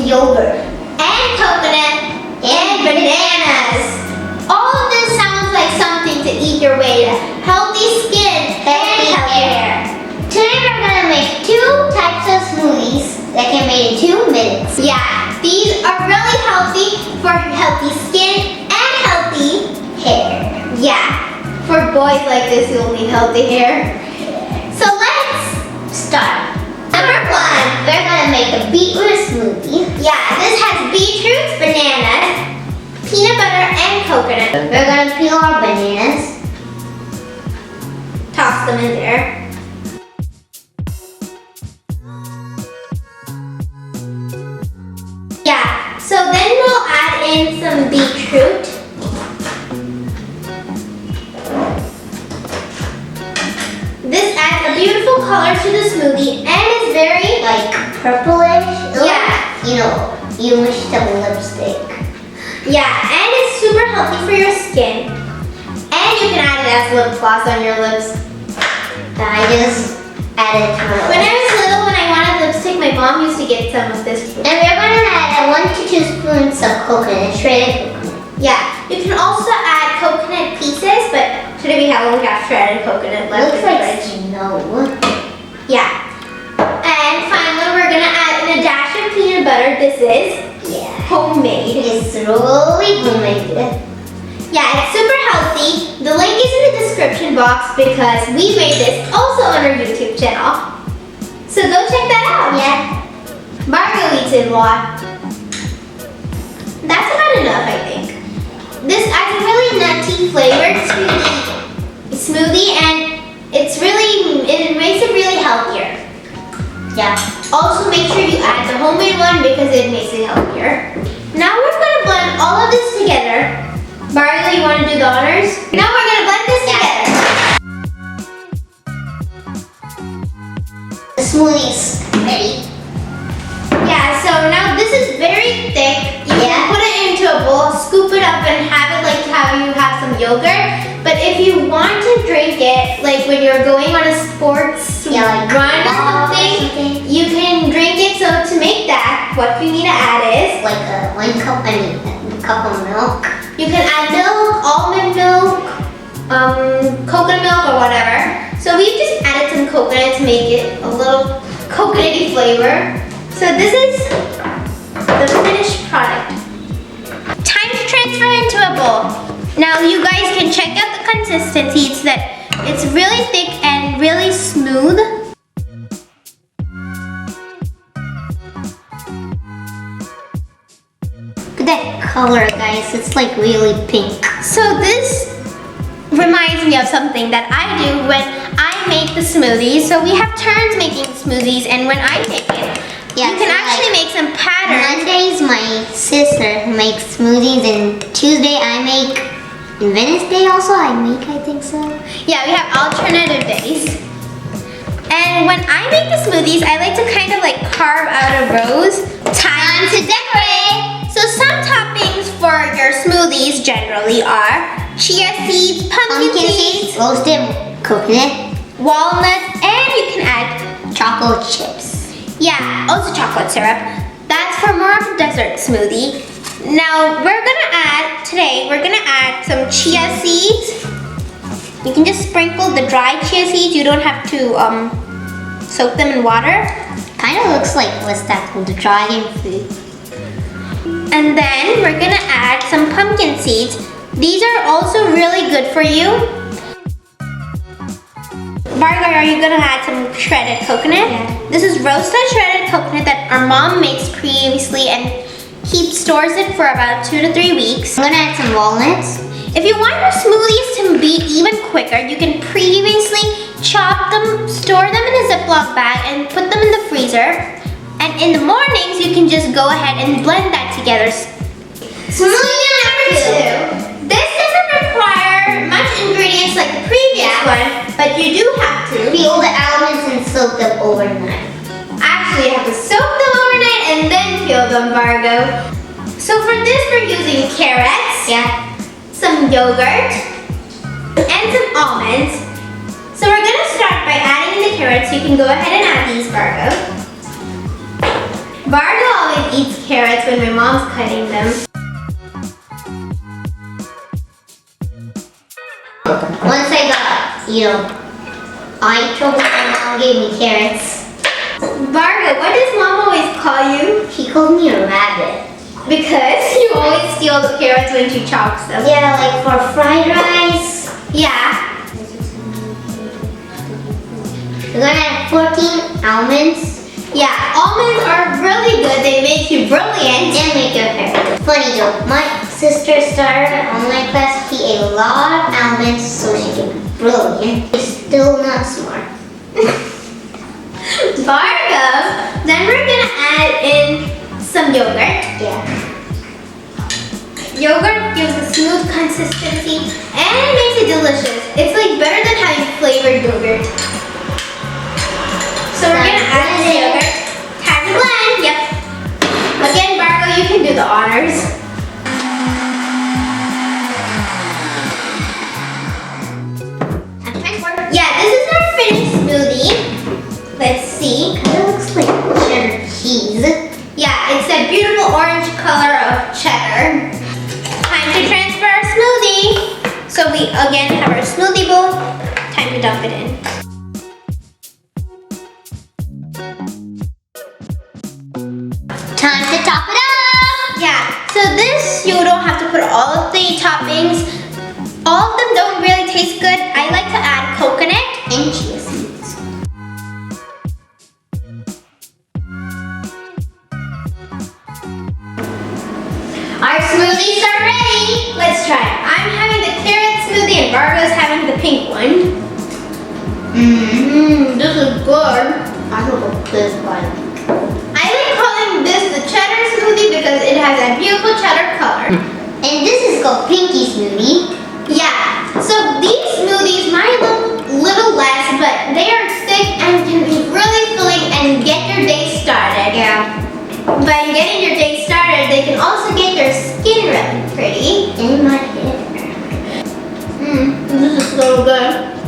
yogurt, and coconut, and bananas. All of this sounds like something to eat your way to healthy skin and healthy hair. Today we're going to make 2 types of smoothies that can be made in 2 minutes. Yeah, these are really healthy for healthy skin and healthy hair. Yeah, for boys like this you'll need healthy hair. So let's start. Number 1, we're going to make a beetroot smoothie. Yeah, this has beetroots, bananas, peanut butter, and coconut. We're going to peel our bananas. Toss them in there. Yeah, so then we'll add in some beetroot. This adds a beautiful color to the smoothie and is very like purplish. Yeah. You know, you wish some lipstick. Yeah, and it's super healthy for your skin. And you can add it as lip gloss on your lips. I just added to my lips. When I was little, when I wanted lipstick, my mom used to get some of this. And we're going to add 1 to 2 spoons of coconut, shredded coconut. Yeah, you can also add coconut pieces, but today we only have shredded coconut left. Looks like snow. Yeah. And finally, we're going to add in a dash of peanut butter. This is homemade. It's really homemade. Yeah, it's super healthy. The link is in the description box because we made this also on our YouTube channel. So go check that out. Yeah. Margo eats it a lot. That's about enough, I think. This adds a really nutty flavor to the smoothie and it makes it really healthier. Yeah. Also make sure you add the homemade one because it makes it healthier. Now we're going to blend all of this together. Margo, you want to do the honors? Now we're going to blend this together. The smoothie's ready. Yeah, so now this is very thick. You can put it into a bowl, scoop it up and have it like how you have some yogurt. But if you want to drink it, like when you're going on a sports like run or something, you can drink it. So to make that, what you need to add is like a cup of milk. You can add milk, almond milk, coconut milk or whatever. So we just added some coconut to make it a little coconutty flavor. So this is the finished product. Time to transfer into a bowl. Now you guys can check out the consistency. It's really thick and really smooth. Look at that color, guys. It's like really pink. So this reminds me of something that I do when I make the smoothies. So we have turns making smoothies, and when I make it, you can actually make some patterns. Mondays my sister makes smoothies, and Tuesday I make. And Wednesday also I make, I think so. Yeah, we have alternative days. And when I make the smoothies, I like to kind of like carve out a rose. Time to decorate! So some toppings for your smoothies generally are chia seeds, pumpkin seeds, roasted coconut, walnuts, and you can add chocolate chips. Yeah, also chocolate syrup. That's for more of a dessert smoothie. Now today we're gonna add some chia seeds. You can just sprinkle the dried chia seeds. You don't have to soak them in water. Kind of looks like what's that called, the dragon fruit. And then we're gonna add some pumpkin seeds. These are also really good for you. Margo, are you gonna add some shredded coconut? Yeah. This is roasted shredded coconut that our mom makes previously and stores it for about 2 to 3 weeks. I'm gonna add some walnuts. If you want your smoothies to be even quicker, you can previously chop them, store them in a Ziploc bag, and put them in the freezer. And in the mornings, you can just go ahead and blend that together. Smoothie number 2. This doesn't require much ingredients like the previous one, but you do have to peel the almonds and soak them overnight. Actually, you have to soak them overnight and then peel them, Margo. So for this, we're using carrots, some yogurt, and some almonds. So we're gonna start by adding in the carrots. You can go ahead and add these, Margo. Bardo always eats carrots when my mom's cutting them. Once I got, eye trouble, my mom gave me carrots. Bardo, what does mom always call you? She called me a rabbit. Because you always steal the carrots when she chops them. Yeah, like for fried rice. Yeah. We're gonna have 14 almonds. Yeah, almonds are really good. They make you brilliant. And make your hair. Funny though, my sister started an online class. She ate a lot of almonds so she can be brilliant. She's still not smart. Bargo, then we're gonna add in some yogurt. Yeah. Yogurt gives a smooth consistency and it makes it delicious. It's like better than having flavored yogurt. So we're gonna add this yogurt. Time to blend, yep. Again, Bargo, you can do the honors. Yeah, this is our finished smoothie. Let's see. Kind of looks like cheddar cheese. Yeah, it's that beautiful orange color of cheddar. Time to transfer our smoothie. So we again have our smoothie bowl. Time to dump it in. Time to top it up! Yeah, so this you don't have to put all of the toppings. All of them don't really taste good. I like to add coconut and chia seeds. Our smoothies are ready. Let's try it. I'm having the carrot smoothie and Bargo's having the pink one. This is good. I don't know this one. I like calling this the cheddar smoothie because it has that beautiful cheddar color. And this is called pinky smoothie. Yeah, so these smoothies might look a little less, but they are thick and can be really filling and get your day started. Yeah. By getting your day started, they can also get your skin really pretty. And my hair. This is so good.